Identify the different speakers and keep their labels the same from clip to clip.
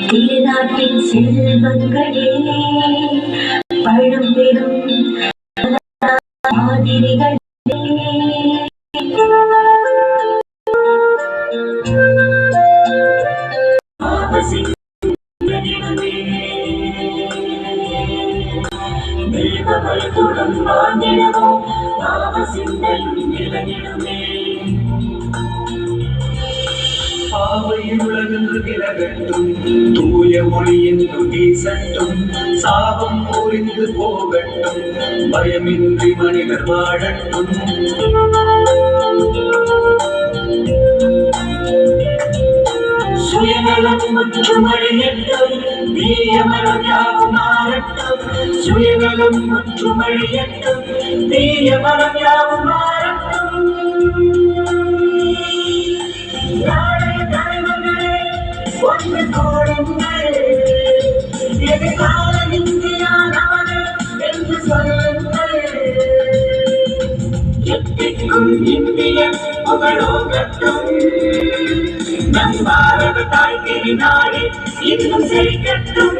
Speaker 1: திருநாட்டின் செல்வங்களே பழம் பெறும் மாதிரிகள் தேவமயத்துடன் வாழ்ந்திடவும் பாவ சிந்தையும் நிலநிடுமே.
Speaker 2: பாவை உலகென்று விலகட்டும், தூய மொழியின்று வீசட்டும், சாபம் புரிந்து போகட்டும், பயமின்றி மனிதர் வாழட்டும். சுயநலம் முற்றும் அழியட்டும், தீய மனம் யாவும் மாறட்டும். சுயநலம் முற்றும் அழியட்டும், தீய மனம் யாவும் மாறட்டும். நாளைய தலைவர்களே ஒன்று கோடுங்கள், எதிர்கால இந்தியா நமது என்று சொல்லுங்கள். எத்திக்கும் இந்திய புகழோகட்டும், நம் பாரத தாய் திருநாடு இன்னும் செழிக்கட்டும்,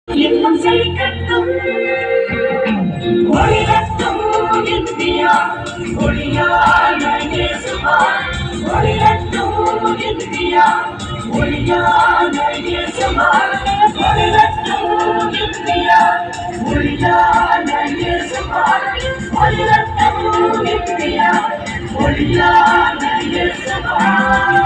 Speaker 2: இன்னும் செழிக்கட்டும். ஒளிரட்டும் இந்தியா ஒளியான இயேசுவாய், ஒளிரட்டும் இந்தியா ஒளியான இயேசுவாய், ஒளிரட்டும் இந்தியா ஒளியான இயேசுவாய், ஒளிரட்டும் இந்தியா ஒளியான இயேசுவாய்.